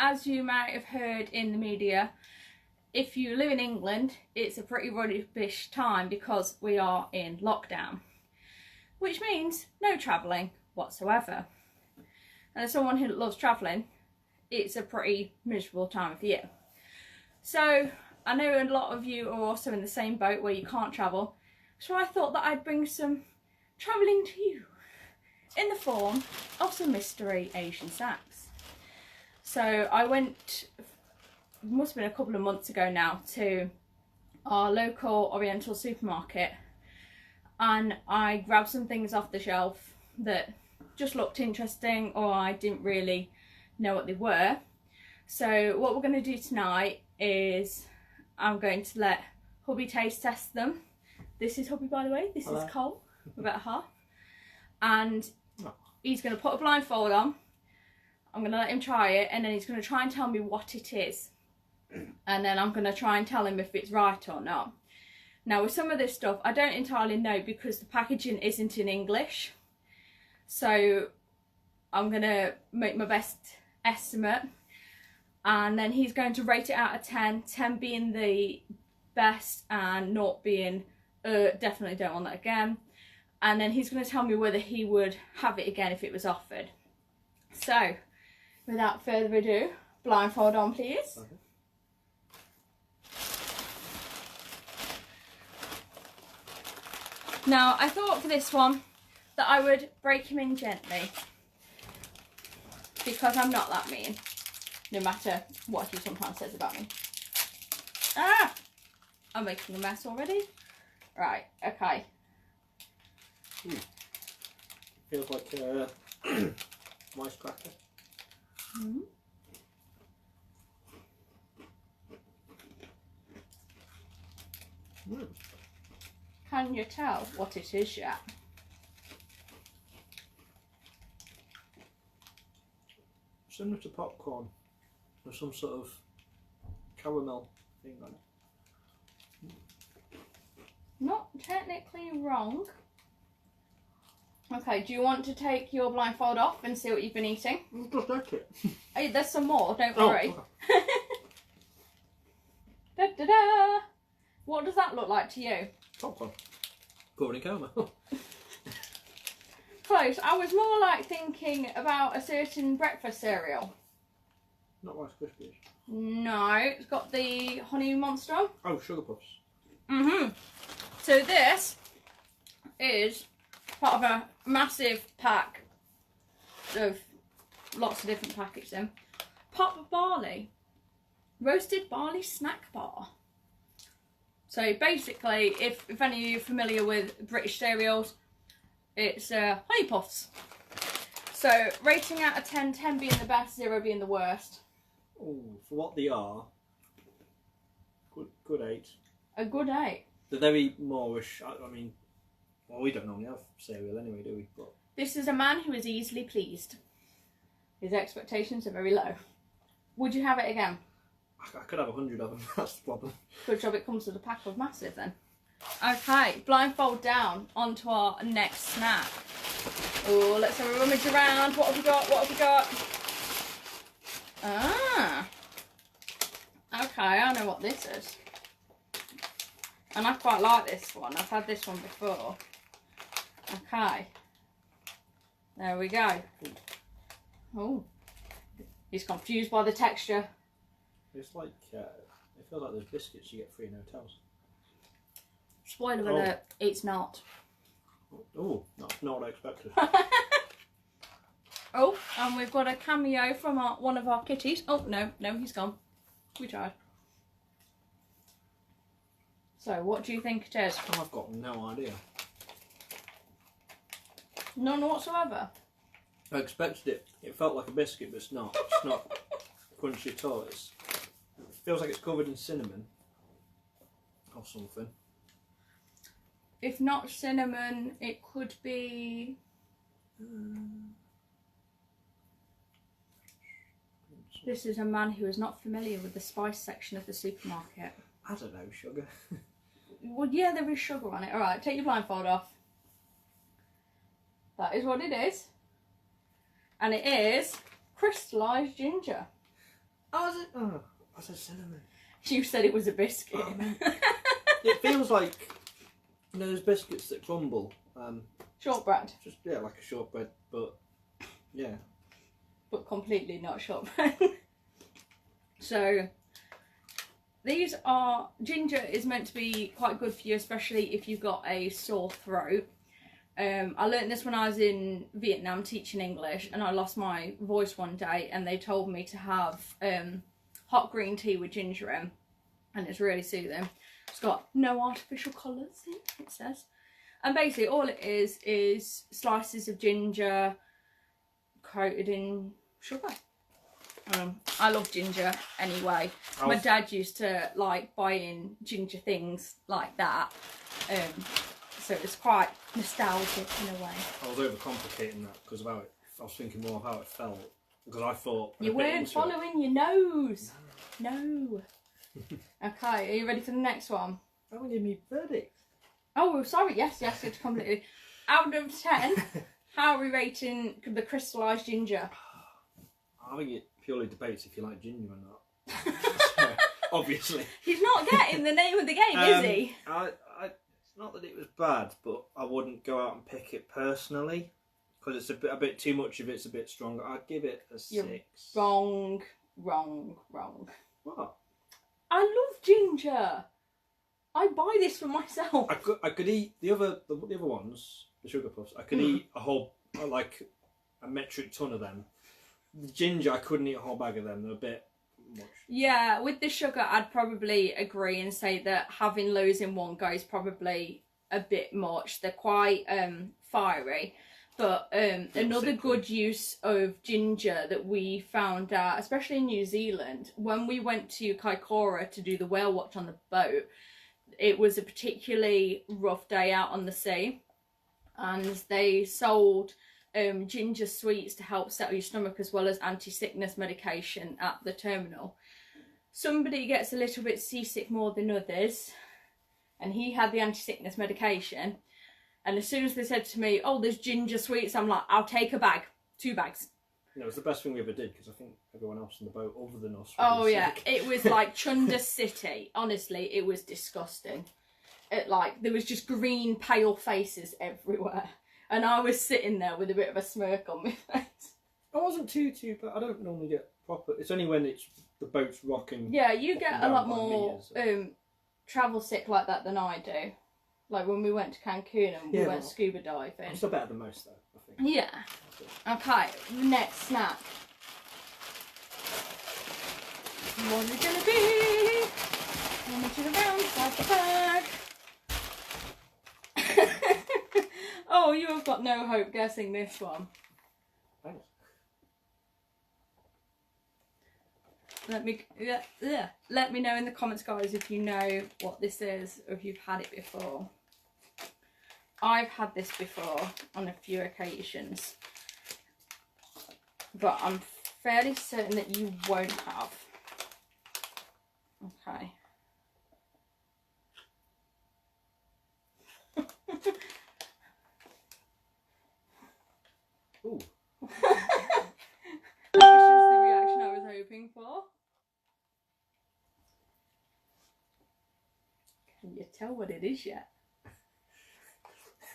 as you might have heard in the media, if you live in England, it's a pretty rubbish time because we are in lockdown, which means no travelling whatsoever. And as someone who loves travelling, it's a pretty miserable time of year. So I know a lot of you are also in the same boat where you can't travel, so I thought that I'd bring some travelling to you in the form of some mystery Asian snacks. So I went, must have been a couple of months ago now, to our local Oriental supermarket, and I grabbed some things off the shelf that just looked interesting, or I didn't really know what they were. So what we're going to do tonight is I'm going to let hubby taste test them. This is hubby, by the way. This is Cole. We're about half. And he's going to put a blindfold on. I'm going to let him try it, and then he's going to try and tell me what it is. And then I'm going to try and tell him if it's right or not. Now, with some of this stuff, I don't entirely know because the packaging isn't in English. So I'm going to make my best estimate. And then he's going to rate it out of 10, 10 being the best and 0 being definitely don't want that again. And then he's going to tell me whether he would have it again if it was offered. So, without further ado, blindfold on please. Okay. Now, I thought for this one that I would break him in gently, because I'm not that mean, no matter what he sometimes says about me. Ah! I'm making a mess already. Right, okay. Feels like a rice cracker. Can you tell what it is yet? Similar to popcorn, or some sort of caramel thing on it. Not technically wrong. Okay, do you want to take your blindfold off and see what you've been eating? Just like it. Hey, there's some more, don't worry. Okay. Da, da, da. What does that look like to you? Popcorn. Covered in caramel. Close. I was more like thinking about a certain breakfast cereal. Not Rice Krispies. No, it's got the honey monster on. Oh, Sugar Puffs. So this is part of a massive pack of lots of different packets in. Pot of barley. Roasted barley snack bar. So basically, if any of you are familiar with British cereals, it's honey puffs. So rating out of 10, 10 being the best, 0 being the worst. Oh, for what they are, good 8. A good 8. They're very Moorish. I mean, well, we don't normally have cereal anyway, do we? But this is a man who is easily pleased. His expectations are very low. Would you have it again? I could have 100 of them, that's the problem. Good job it comes with a pack of massive then. Okay, blindfold down onto our next snack. Oh, let's have a rummage around. What have we got? What have we got? Ah. Okay, I know what this is. And I quite like this one. I've had this one before. Okay. There we go. Oh. He's confused by the texture. It's like, it feels like those biscuits you get free in hotels. Spoiler alert, it's not. Oh, not what I expected. Oh, and we've got a cameo from one of our kitties. Oh, no, he's gone. We tried. So, what do you think it is? Oh, I've got no idea. None whatsoever? I expected it. It felt like a biscuit, but it's not. It's not crunchy at all. It feels like it's covered in cinnamon or something. If not cinnamon, it could be... This is a man who is not familiar with the spice section of the supermarket. I don't know, sugar. Well, yeah, there is sugar on it. Alright, take your blindfold off. That is what it is. And it is crystallised ginger. Oh, I said cinnamon. You said it was a biscuit. Oh, man. It feels like, you know, those biscuits that crumble. Shortbread. Just, yeah, like a shortbread, but, yeah. But completely not shortbread. So, these are, ginger is meant to be quite good for you, especially if you've got a sore throat. I learned this when I was in Vietnam teaching English, and I lost my voice one day, and they told me to have hot green tea with ginger in, and it's really soothing. It's got no artificial colours in, it says. And basically all it is slices of ginger coated in sugar. I love ginger anyway. My dad used to like buying ginger things like that. So it's quite nostalgic in a way. I was overcomplicating that because of how it, I was thinking more of how it felt. Because I thought... You weren't following your nose. No. Okay, are you ready for the next one? I haven't given me verdict. Oh, sorry, yes, it's completely. Out of 10, how are we rating the crystallised ginger? I think it purely debates if you like ginger or not. So, obviously. He's not getting the name of the game, is he? It's not that it was bad, but I wouldn't go out and pick it personally. Because it's a bit too much of it's a bit stronger. I'd give it a 6. Wrong. What? I love ginger. I buy this for myself. I could eat the other ones, the sugar puffs. I could eat a whole, like, a metric ton of them. The ginger, I couldn't eat a whole bag of them. They're a bit much. Yeah, with the sugar, I'd probably agree and say that having loads in one go is probably a bit much. They're quite fiery. But another good use of ginger that we found out, especially in New Zealand, when we went to Kaikoura to do the whale watch on the boat, it was a particularly rough day out on the sea, and they sold ginger sweets to help settle your stomach as well as anti-sickness medication at the terminal. Somebody gets a little bit seasick more than others, and he had the anti-sickness medication. And as soon as they said to me, oh, there's ginger sweets, I'm like, I'll take a bag. 2 bags. No, it was the best thing we ever did because I think everyone else on the boat other than us. Oh, yeah. It was like Chunder City. Honestly, it was disgusting. There was just green, pale faces everywhere. And I was sitting there with a bit of a smirk on my face. I wasn't too, but I don't normally get proper... It's only when the boat's rocking. Yeah, you get a lot more travel sick like that than I do. Like when we went to Cancun and we went scuba diving. I'm still better than most though, I think. Yeah. Okay, next snack. What is it gonna be? Rummaging around inside the bag. Oh, you have got no hope guessing this one. Thanks. Let me know in the comments, guys, if you know what this is or if you've had it before. I've had this before on a few occasions, but I'm fairly certain that you won't have. Okay. Ooh. That was just the reaction I was hoping for. Can you tell what it is yet?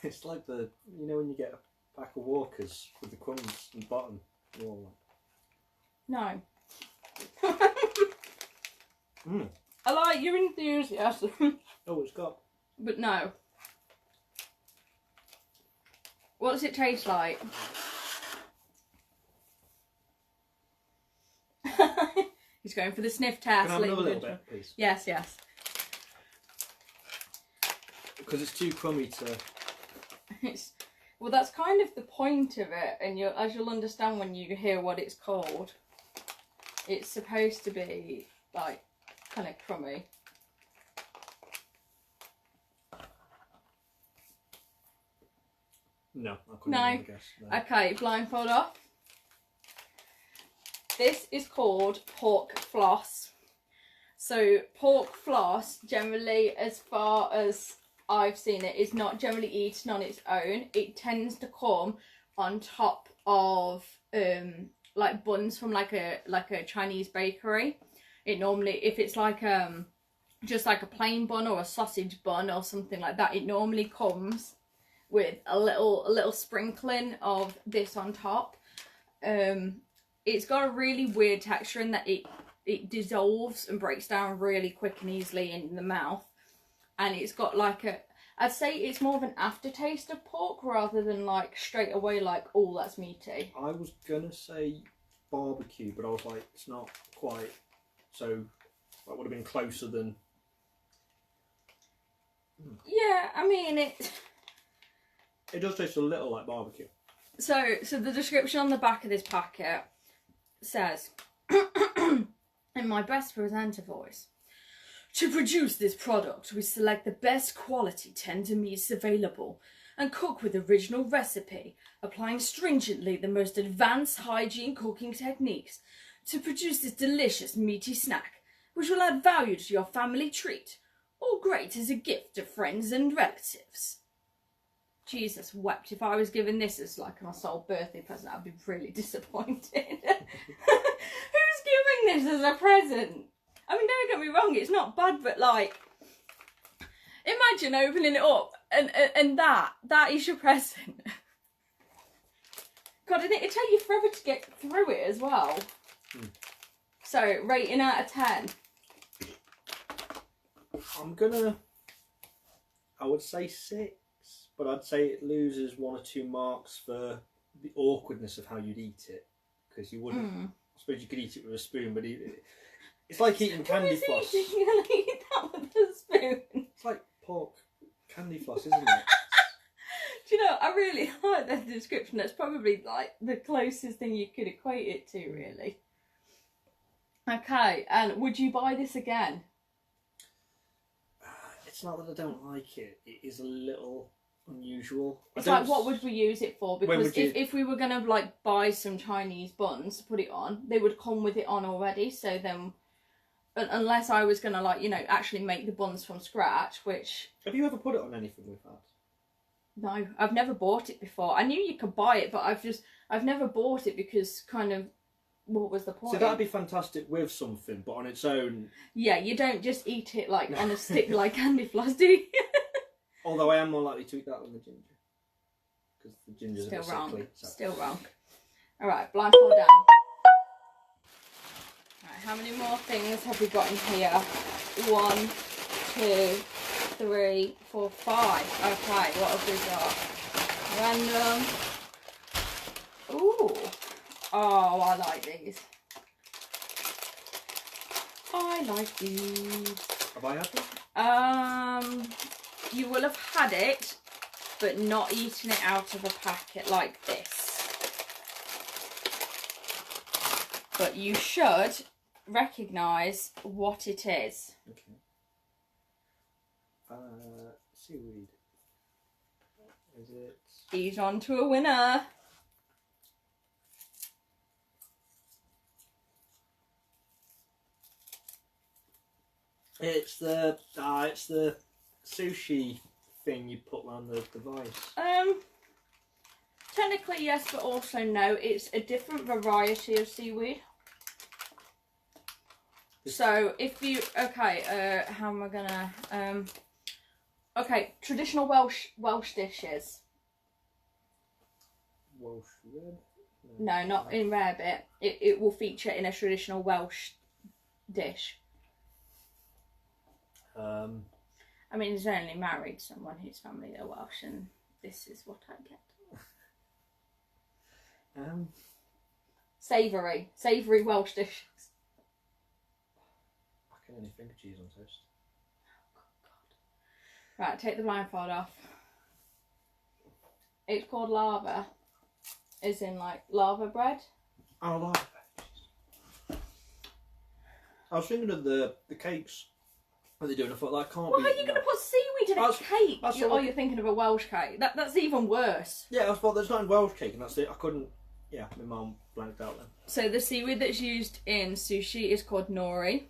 It's like the, you know when you get a pack of Walkers with the crumbs in the bottom? No. Mm. I like your enthusiasm. Oh, it's got... But no. What does it taste like? He's going for the sniff test. Can I have another little bit, please? Yes. Because it's too crummy to... Well, that's kind of the point of it, and as you'll understand when you hear what it's called. It's supposed to be, like, kind of crummy. No, I couldn't even guess. No. Okay, blindfold off. This is called pork floss. So pork floss, generally, as far as I've seen it, is not generally eaten on its own. It tends to come on top of like buns from like a Chinese bakery, it normally, if it's like just like a plain bun or a sausage bun or something like that, it normally comes with a little sprinkling of this on top. It's got a really weird texture in that it dissolves and breaks down really quick and easily in the mouth, and it's got like I'd say it's more of an aftertaste of pork rather than like straight away like, oh, that's meaty. I was gonna say barbecue, but I was like, it's not quite, so that would have been closer than. Yeah, I mean it does taste a little like barbecue. So the description on the back of this packet says, in my best presenter voice, to produce this product, we select the best quality tender meats available and cook with original recipe, applying stringently the most advanced hygiene cooking techniques to produce this delicious meaty snack, which will add value to your family treat, or great as a gift to friends and relatives. Jesus wept. If I was given this as like my sole birthday present, I'd be really disappointed. Who's giving this as a present? I mean, don't get me wrong, it's not bad, but like, imagine opening it up and that is your present. God, and it'd take you forever to get through it as well. So, rating out of 10. I would say 6. But I'd say it loses 1 or 2 marks for the awkwardness of how you'd eat it, because you wouldn't. I suppose you could eat it with a spoon, but it's like eating candy floss. You're gonna eat that with a spoon. It's like pork candy floss, isn't it? Do you know? I really like that description. That's probably like the closest thing you could equate it to, really. Okay, and would you buy this again? It's not that I don't like it. It is a little unusual. It's like, what would we use it for? Because you... if we were going to like buy some Chinese buns to put it on, they would come with it on already. So then, unless I was going to like, you know, actually make the buns from scratch, which... Have you ever put it on anything we've had? No, I've never bought it before. I knew you could buy it, but I've never bought it because kind of, what was the point? So that'd be fantastic with something, but on its own... Yeah, you don't just eat it like on a stick like candy floss, do you? Although I am more likely to eat that than the ginger. Because the ginger's still a bit wrong. sickly. So. Still wrong. Alright, blindfold down. Right, how many more things have we got in here? 1, 2, 3, 4, 5. Okay, what have we got? Random. Ooh. Oh, I like these. I like these. Have I had them? You will have had it, but not eaten it out of a packet like this. But you should recognise what it is. Okay. Seaweed. Is it? He's on to a winner. It's the sushi thing you put on the device. Technically yes, but also no. It's a different variety of seaweed. So if you how am I gonna okay, traditional Welsh dishes. Welsh red? No, not in rarebit. It will feature in a traditional Welsh dish. I mean, he's only married someone whose family are Welsh, and this is what I get. Savoury Welsh dishes. I can only think of cheese on toast. Oh, God. Right, take the blindfold off. It's called lava, as in like lava bread. Oh, lava bread. I was thinking of the cakes that they're doing. I thought that can't be. Why are you going to put seaweed in a cake? You're thinking of a Welsh cake. That's even worse. Yeah, I thought there's not in Welsh cake, and that's it. I couldn't. Yeah, my mum blanked out then. So the seaweed that's used in sushi is called nori.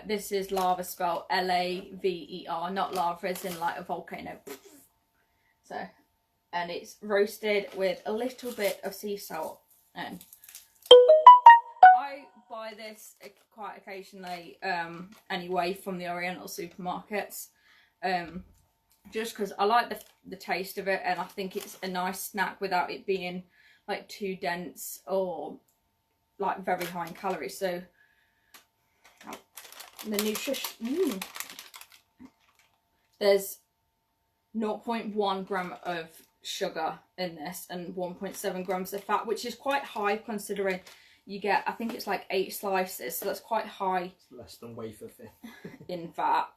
This is lava, spelled L-A-V-E-R, not lava as in like a volcano. So, and it's roasted with a little bit of sea salt and buy this quite occasionally anyway from the Oriental supermarkets, just because I like the taste of it, and I think it's a nice snack without it being like too dense or like very high in calories. So the nutrition, there's 0.1 gram of sugar in this and 1.7 grams of fat, which is quite high considering you get, I think it's like 8 slices, so that's quite high. It's less than wafer thin in fat,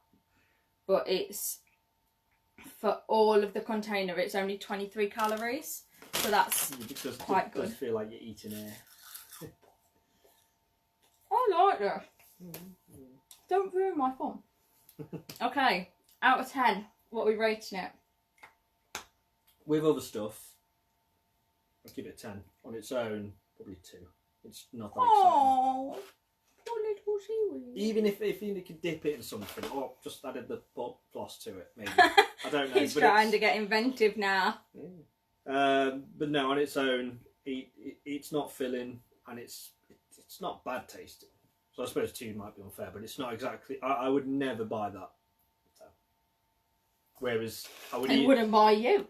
but it's, for all of the container, it's only 23 calories, so that's quite good. It does feel like you're eating air. I like this. Don't ruin my fun. Okay, out of 10, what are we rating it? With other stuff, I'll give it 10. On its own, probably 2. It's not that Oh, poor little seaweed. Even if you could dip it in something, or just added the floss to it, maybe. I don't know. He's trying to get inventive now. But no, on its own, it's not filling, and it's not bad tasting. So I suppose 2 might be unfair, but it's not exactly. I would never buy that. So. Whereas I wouldn't buy you.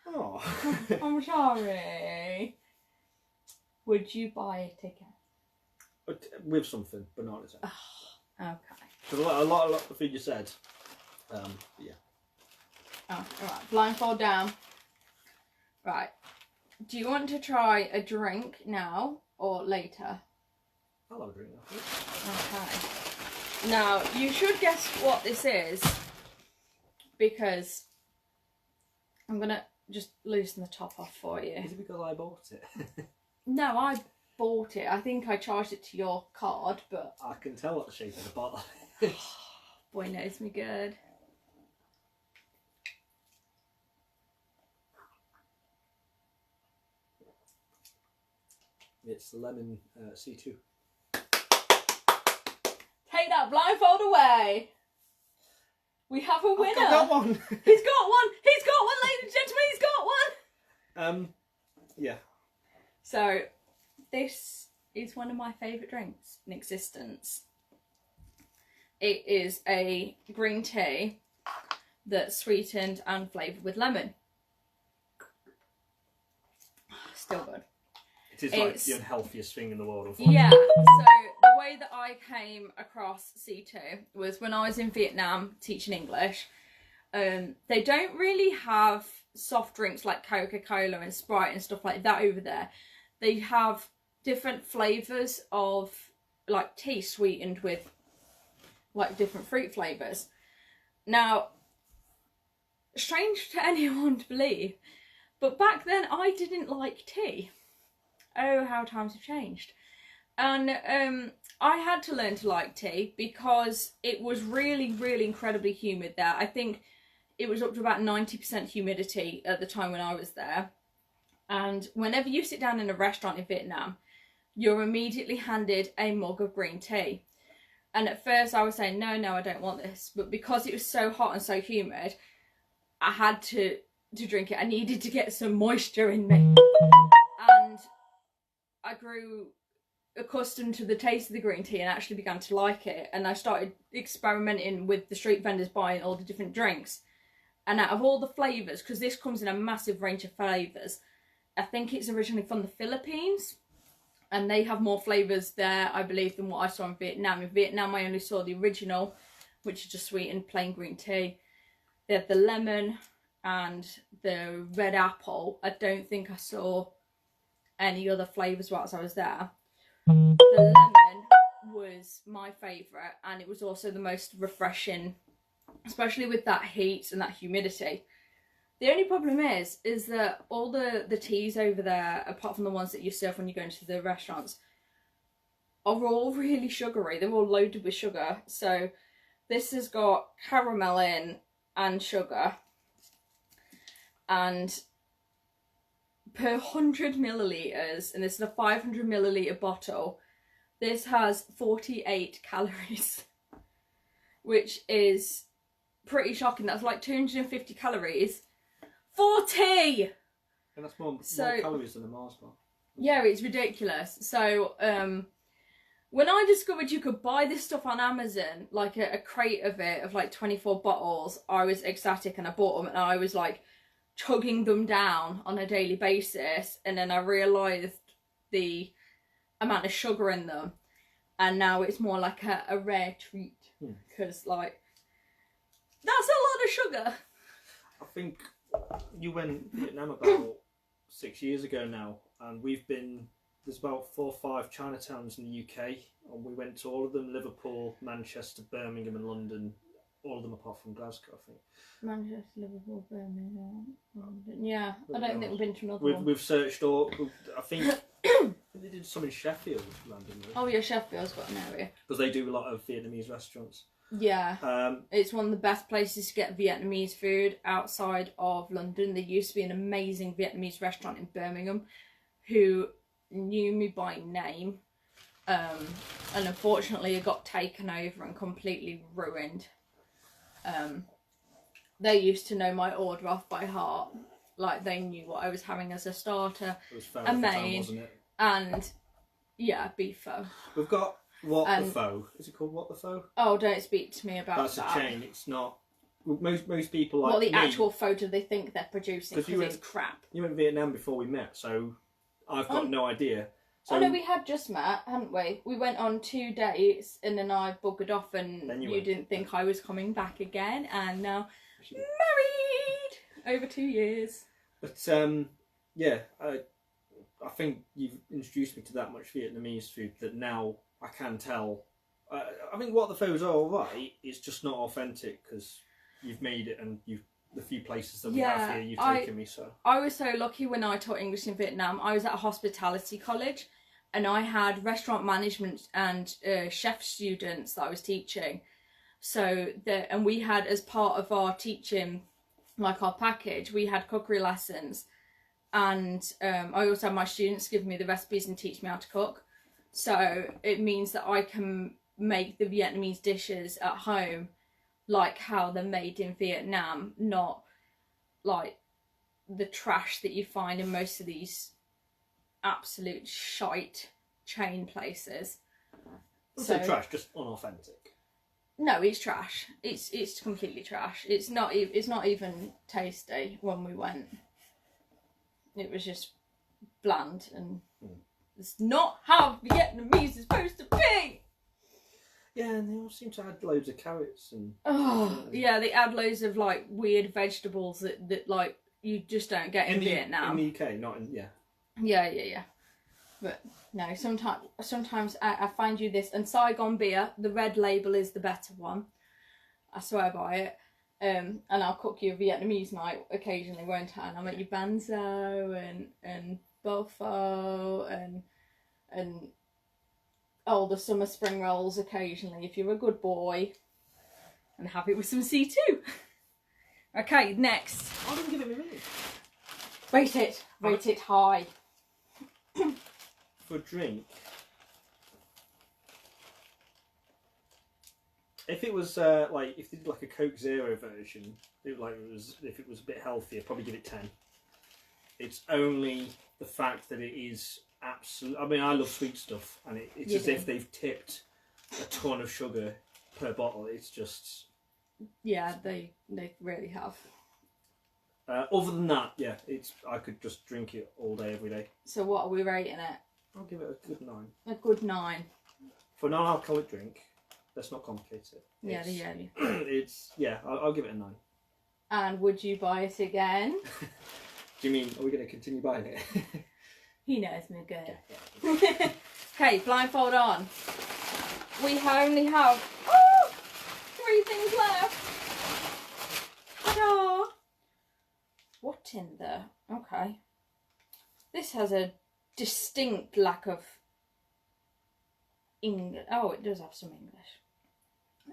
Oh, I'm sorry. Would you buy a ticket? With something, but not on its own. Oh, okay. Because a lot of the food you said, yeah. Oh, alright. Blindfold down. Right. Do you want to try a drink now or later? I'll have a drink now. Okay. Now, you should guess what this is, because I'm going to just loosen the top off for you. Is it because I bought it? No, I bought it. I think I charged it to your card, but... I can tell what the shape of the bottle is. Boy knows me good. It's the lemon C2. Take that blindfold away. We have a winner. I've got one. He's got one. He's got one, ladies and gentlemen. He's got one. Yeah. So, this is one of my favourite drinks in existence. It is a green tea that's sweetened and flavoured with lemon. Still good. It is like the unhealthiest thing in the world, unfortunately. Yeah, so the way that I came across C2 was when I was in Vietnam teaching English. They don't really have soft drinks like Coca-Cola and Sprite and stuff like that over there. They have different flavours of like tea sweetened with like different fruit flavours. Now, strange to anyone to believe, but back then I didn't like tea. Oh, how times have changed. And I had to learn to like tea because it was really, really incredibly humid there. I think it was up to about 90% humidity at the time when I was there. And whenever you sit down in a restaurant in Vietnam, you're immediately handed a mug of green tea. And at first I was saying, no, I don't want this. But because it was so hot and so humid, I had to drink it. I needed to get some moisture in me. And I grew accustomed to the taste of the green tea and actually began to like it. And I started experimenting with the street vendors buying all the different drinks. And out of all the flavours, because this comes in a massive range of flavours, I think it's originally from the Philippines. And they have more flavours there, I believe, than what I saw in Vietnam. In Vietnam, I only saw the original, which is just sweetened plain green tea. They had the lemon and the red apple. I don't think I saw any other flavours whilst I was there. The lemon was my favourite, and it was also the most refreshing, especially with that heat and that humidity. The only problem is that all the teas over there, apart from the ones that you serve when you go into the restaurants, are all really sugary. They're all loaded with sugar. So this has got caramel in and sugar. And per 100 millilitres, and this is a 500 millilitre bottle, this has 48 calories, which is pretty shocking. That's like 250 calories for tea! And that's more calories than a Mars bar. Yeah, it's ridiculous. So, When I discovered you could buy this stuff on Amazon, like a crate of it, of like 24 bottles, I was ecstatic and I bought them and I was like chugging them down on a daily basis. And then I realised the amount of sugar in them. And now it's more like a rare treat. Because, like, that's a lot of sugar. I think you went Vietnam about 6 years ago now. And there's about 4 or 5 Chinatowns in the UK. And we went to all of them: Liverpool, Manchester, Birmingham and London. All of them apart from Glasgow, I think. Manchester, Liverpool, Birmingham, London. Yeah, I don't think we've been to another one. We've searched all. I think they did some in Sheffield randomly. Oh yeah, Sheffield's got an area. Because they do a lot of Vietnamese restaurants. Yeah. It's one of the best places to get Vietnamese food outside of London. There used to be an amazing Vietnamese restaurant in Birmingham who knew me by name. And unfortunately it got taken over and completely ruined. They used to know my order off by heart. Like, they knew what I was having as a starter, It was pho a at the main, time, wasn't it? and yeah, beef pho. We've got What the Pho. Is it called What the Pho? Oh, don't speak to me about That's that. a chain. It's not. Most people like What the me, actual photo they think they're producing, 'Cause because you it's crap. You went to Vietnam before we met, so I've got no idea. So Oh no, we had just met, hadn't we? We went on 2 dates and then I buggered off and Then you didn't think I was coming back again, and now married over 2 years. But yeah, I think you've introduced me to that much Vietnamese food that now I can tell. I think What the Pho's are alright. It's just not authentic because you've made it and the few places that we have here, you've taken me. So I was so lucky when I taught English in Vietnam. I was at a hospitality college, and I had restaurant management and chef students that I was teaching. So and we had, as part of our teaching, like our package, we had cookery lessons, and I also had my students give me the recipes and teach me how to cook. So it means that I can make the Vietnamese dishes at home like how they're made in Vietnam, not like the trash that you find in most of these absolute shite chain places. So trash, just unauthentic. No, it's trash. It's completely trash. It's not even tasty. When we went, it was just bland, and it's not how Vietnamese is supposed to be. Yeah, and they all seem to add loads of carrots and. Oh yeah, they add loads of like weird vegetables that like you just don't get in Vietnam. In the UK, not in Yeah. But no, sometimes I find you this, and Saigon beer, the red label is the better one. I swear by it. And I'll cook you a Vietnamese night occasionally, won't I? And I'll make you banzo and bofo and the summer spring rolls occasionally if you're a good boy. And have it with some C2. Okay, next. I didn't give it a minute. Rate it high. For drink, if it was if they did like a Coke Zero version, if it was a bit healthier, probably give it 10. It's only the fact that it is absolute. I mean, I love sweet stuff, and it's as if they've tipped a ton of sugar per bottle. It's just they really have. Other than that, yeah, I could just drink it all day, every day. So what are we rating it? I'll give it a good 9. A good 9. For a non-alcoholic drink, let's not complicate it. I'll give it a 9. And would you buy it again? Do you mean, are we going to continue buying it? He knows me good. Yeah. Okay, blindfold on. We only have 3 things left. Ta-da! What in the... Okay. This has a distinct lack of English. Oh, it does have some English.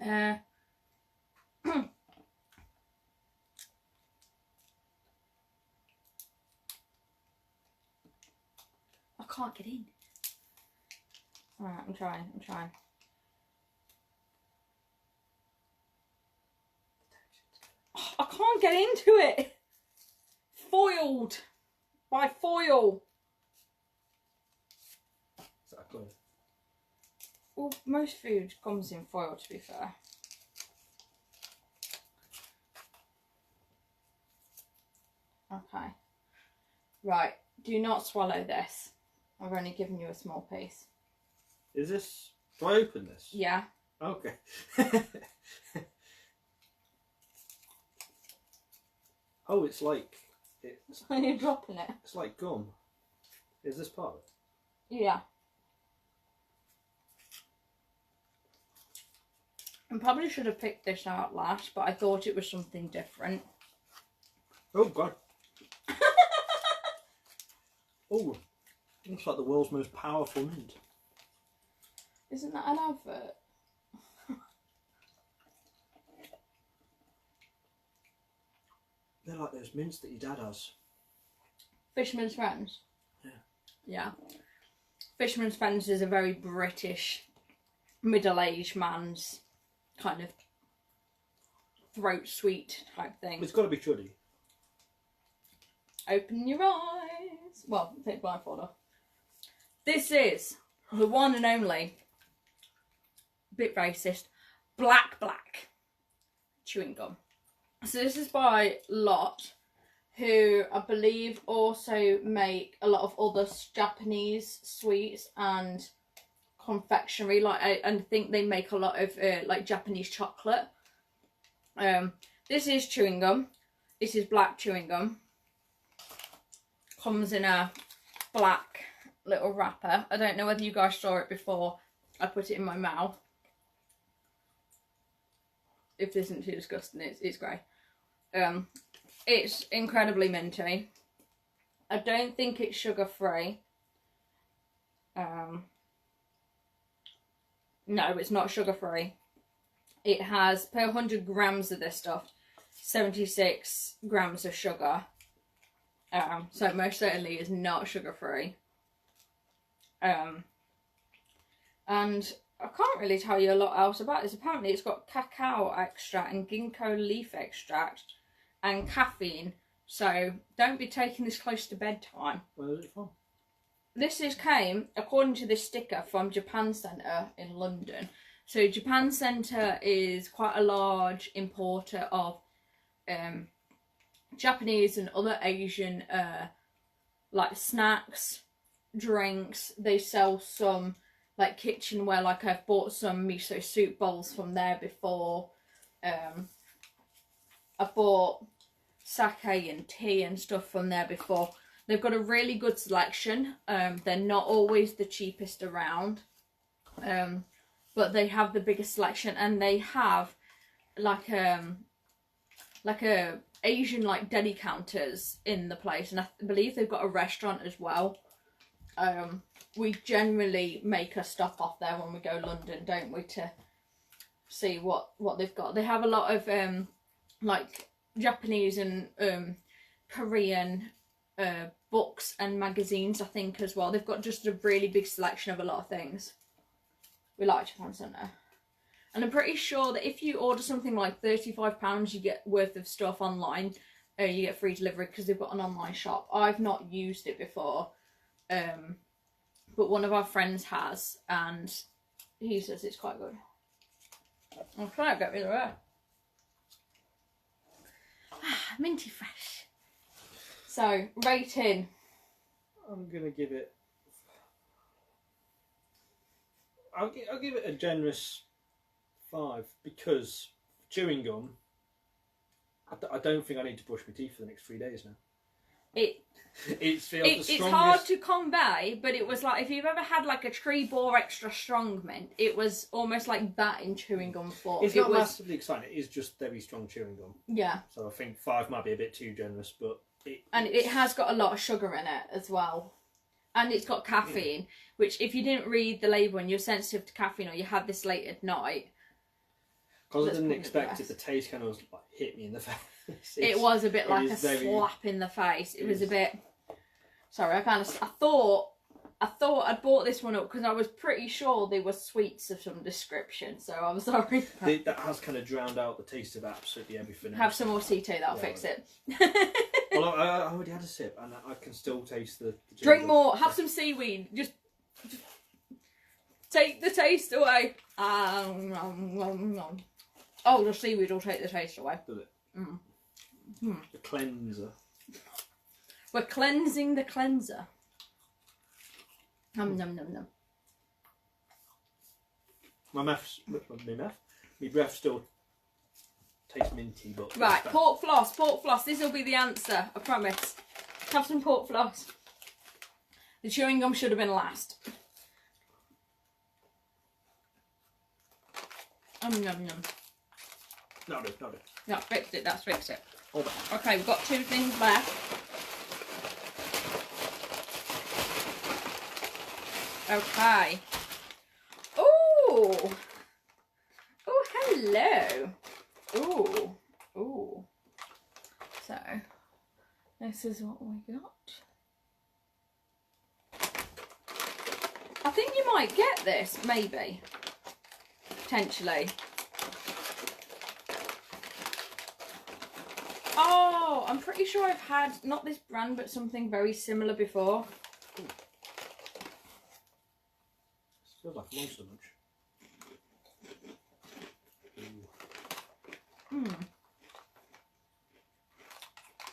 I can't get in. Alright, I'm trying. Oh, I can't get into it. Foiled by foil. Exactly. Well, most food comes in foil, to be fair. Okay. Right. Do not swallow this. I've only given you a small piece. Is this... Do I open this? Yeah. Okay. Oh, it's like... You're dropping it. It's like gum. Is this part of it? Yeah. I probably should have picked this out last, but I thought it was something different. Oh, God. Oh, looks like the world's most powerful mint. Isn't that an advert? They're like those mints that your dad has. Fisherman's Friends? Yeah. Yeah. Fisherman's Friends is a very British, middle-aged man's kind of throat sweet type thing. It's got to be chuddy. Open your eyes. Well, take blindfold off. This is the one and only, bit racist, black chewing gum. So this is by Lot, who I believe also make a lot of other Japanese sweets and confectionery. Like I think they make a lot of like Japanese chocolate. This is chewing gum. This is black chewing gum. Comes in a black little wrapper. I don't know whether you guys saw it before I put it in my mouth. If this isn't too disgusting, it's grey. It's incredibly minty. I don't think it's sugar free. No, it's not sugar free. It has, per 100 grams of this stuff, 76 grams of sugar. So it most certainly is not sugar free. And I can't really tell you a lot else about this. Apparently it's got cacao extract and ginkgo leaf extract and caffeine. So don't be taking this close to bedtime. Where is it from? This came, according to this sticker, from Japan Centre in London. So Japan Centre is quite a large importer of Japanese and other Asian like snacks, drinks. They sell some like kitchenware, like I've bought some miso soup bowls from there before. I bought sake and tea and stuff from there before. They've got a really good selection. They're not always the cheapest around, but they have the biggest selection, and they have like a Asian like deli counters in the place, and I believe they've got a restaurant as well. We generally make a stop off there when we go London, don't we, to see what they've got. They have a lot of like Japanese and Korean books and magazines, I think, as well. They've got just a really big selection of a lot of things. We like Japan Centre. And I'm pretty sure that if you order something like £35, you get worth of stuff online. You get free delivery because they've got an online shop. I've not used it before, but one of our friends has, and he says it's quite good. I'll try to get rid of it. Minty fresh. So, rating. I'm going to give it... I'll give it a generous 5, because chewing gum, I don't think I need to brush my teeth for the next 3 days now. It's hard to convey, but it was like, if you've ever had like a Tree Bore extra strong mint, it was almost like that in chewing gum form. It's not massively exciting, it is just very strong chewing gum. Yeah. So I think 5 might be a bit too generous, but... It has got a lot of sugar in it as well. And it's got caffeine, which if you didn't read the label and you're sensitive to caffeine, or you had this late at night... Because I didn't expect it, the taste kind of like hit me in the face. It was a bit like a slap in the face. It was a bit... Sorry, I thought I'd bought this one up because I was pretty sure they were sweets of some description, so I'm sorry. That has kind of drowned out the taste of absolutely everything else. Have some more CT, that'll fix it. Well, I already had a sip and I can still taste the Drink more, have some seaweed. Just take the taste away. Oh, the seaweed will take the taste away. Does it? Mm. The cleanser. We're cleansing the cleanser. Nom nom nom nom. My breath still tastes minty, but Right, pork floss, pork floss. This will be the answer, I promise. Have some pork floss. The chewing gum should have been last. Nom nom. Not it, not it. No, fixed it, that's fixed it. Hold on. Okay, we've got 2 things left. Okay. Ooh. Oh, hello. Ooh. Ooh. So, this is what we got. I think you might get this, maybe. Potentially. Oh, I'm pretty sure I've had, not this brand, but something very similar before. Feels like a Monster Munch.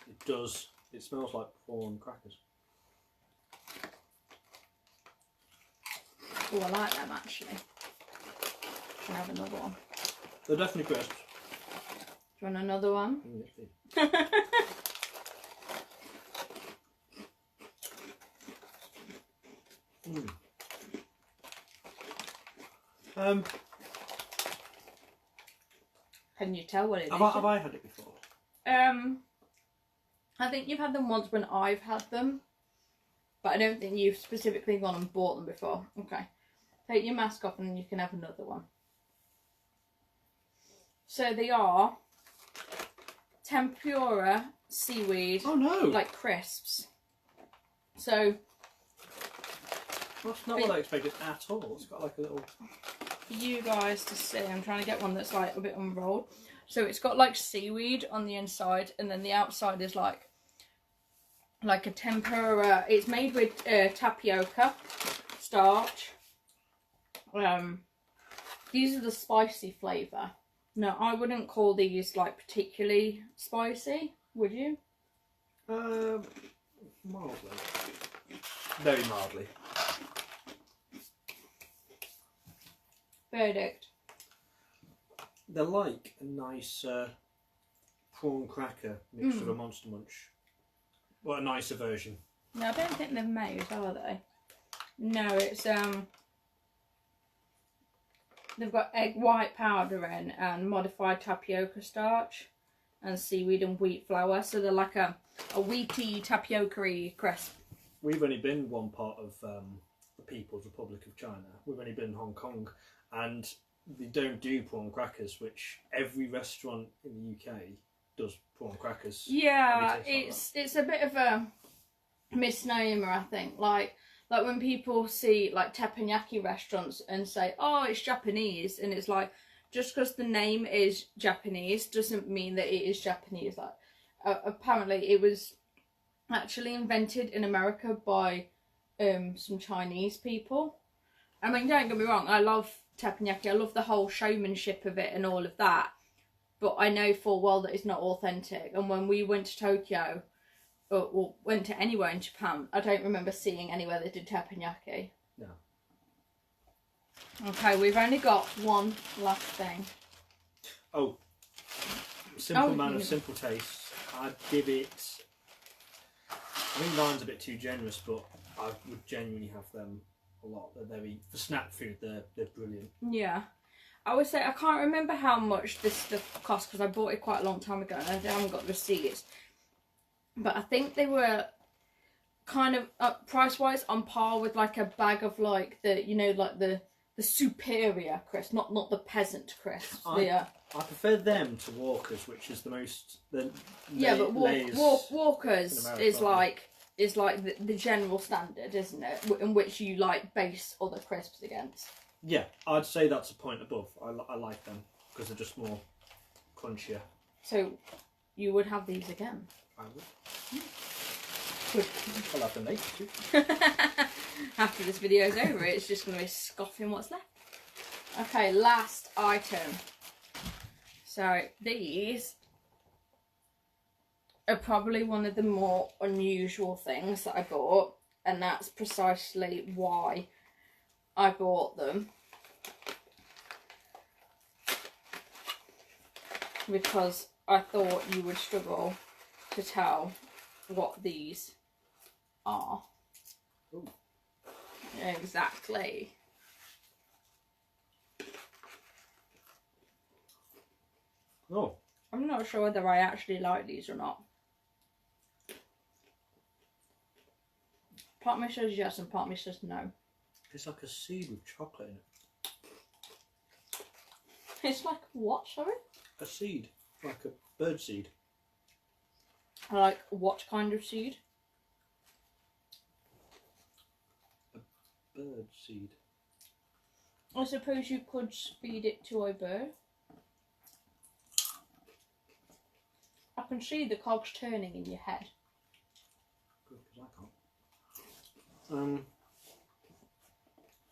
It does. It smells like prawn crackers. Oh, I like them actually. Can I have another one? They're definitely crisps. Do you want another one? Can you tell what it is? Have I had it before? I think you've had them once when I've had them, but I don't think you've specifically gone and bought them before. Okay, take your mask off and then you can have another one. So they are Tempura Seaweed. Oh no! Like crisps. So that's not what I expected at all. It's got like a little. For you guys to see, I'm trying to get one that's like a bit unrolled. So it's got like seaweed on the inside, and then the outside is like a tempura. It's made with tapioca starch. These are the spicy flavour. No, I wouldn't call these like particularly spicy, would you? Mildly. Very mildly. Verdict. They're like a nice prawn cracker mixed with a Monster Munch. Well, a nicer version. No, I don't think they're made, are they? No, it's they've got egg white powder in and modified tapioca starch and seaweed and wheat flour, so they're like a wheaty tapioca-y crisp. We've only been one part of the People's Republic of China. We've only been in Hong Kong, and they don't do prawn crackers, which every restaurant in the UK does prawn crackers. Yeah, it's a bit of a misnomer, I think. Like when people see like teppanyaki restaurants and say, "Oh, it's Japanese," and it's like, just because the name is Japanese doesn't mean that it is Japanese. Like apparently, it was actually invented in America by some Chinese people. I mean, don't get me wrong, I love teppanyaki. I love the whole showmanship of it and all of that. But I know full well that it's not authentic. And when we went to Tokyo, or went to anywhere in Japan, I don't remember seeing anywhere that did teppanyaki. No. Okay, we've only got one last thing. Oh. Simple man of simple taste. I'd give it... I think mine's a bit too generous, but I would genuinely have them a lot. They're very... For snack food, they're brilliant. Yeah. I would say I can't remember how much this stuff cost because I bought it quite a long time ago and I haven't got the receipts. But I think they were kind of price-wise on par with like a bag of like the, you know, like the superior crisp, not the peasant crisp. I prefer them to Walker's, which is the most... Yeah, but Walker's is like the general standard, isn't it? In which you like base other crisps against. Yeah, I'd say that's a point above. I like them because they're just more crunchier. So you would have these again? I would. Good. I'll have them later too. after this video's over, it's just going to be scoffing what's left. Okay, last item. So these are probably one of the more unusual things that I bought, and that's precisely why I bought them. Because I thought you would struggle to tell what these are. Ooh. Exactly. Oh. I'm not sure whether I actually like these or not. Part of me says yes and part of me says no. It's like a seed with chocolate in it. It's like what, sorry? A seed, like a bird seed. Like what kind of seed? A bird seed. I suppose you could feed it to a bird. I can see the cogs turning in your head. Good, because I can't.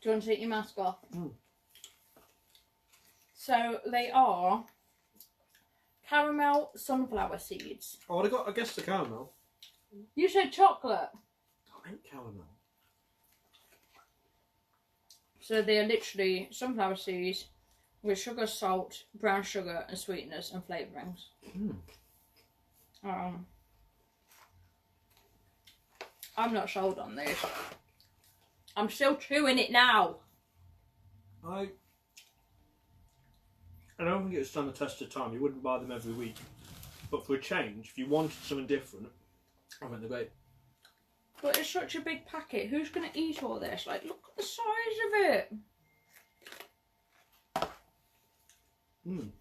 Do you want to take your mask off? Mm. So they are caramel sunflower seeds. Oh, I guessed the caramel. You said chocolate. I meant caramel. So they are literally sunflower seeds with sugar, salt, brown sugar and sweeteners and flavourings. I'm not sold on this. I'm still chewing it now. I don't think it would stand the test of time. You wouldn't buy them every week. But for a change, if you wanted something different, I think they're great. But it's such a big packet. Who's going to eat all this? Like, look at the size of it. Let me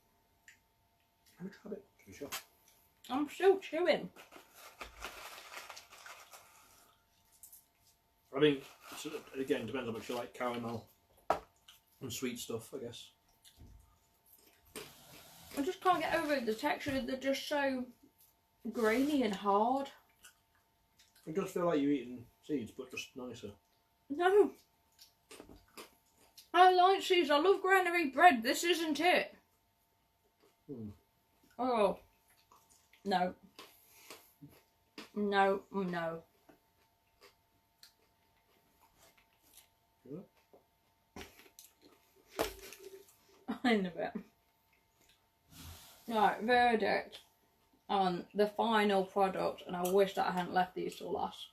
try it, to be sure. I'm still chewing. I mean, again, depends how much you like caramel and sweet stuff, I guess. I just can't get over the texture. They're just so grainy and hard. It does feel like you're eating seeds, but just nicer. No. I like seeds. I love granary bread. This isn't it. Oh. No. No, no. In a bit. Right, verdict on the final product, and I wish that I hadn't left these till last.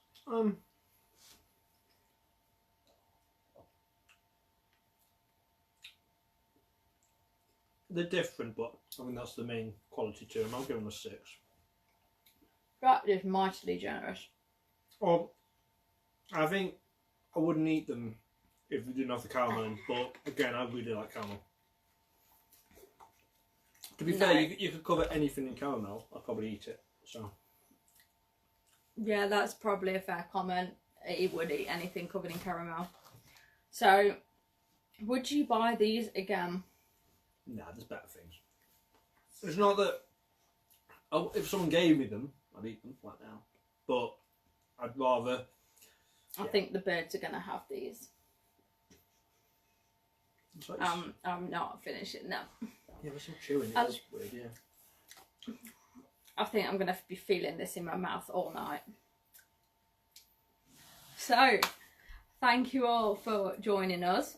They're different, but I mean that's the main quality to them. I'll give them a 6. That is mightily generous. Well, I think I wouldn't eat them if we didn't have the caramel in, but again, I really like caramel. To be fair, you could cover anything in caramel. I'd probably eat it. So. Yeah, that's probably a fair comment. He would eat anything covered in caramel. So, would you buy these again? Nah, there's better things. It's not that... if someone gave me them, I'd eat them right now. But I'd rather... I think the birds are going to have these. I'm not finishing them. Yeah, there's some chewing. It's weird, yeah. I think I'm going to be feeling this in my mouth all night. So, thank you all for joining us.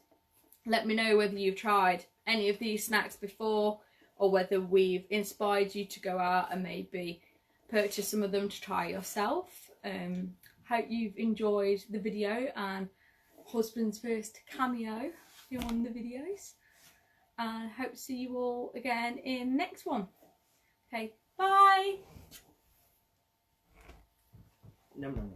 Let me know whether you've tried any of these snacks before, or whether we've inspired you to go out and maybe purchase some of them to try yourself. Hope you've enjoyed the video and husband's first cameo on the videos. And hope to see you all again in the next one. Okay, bye! No.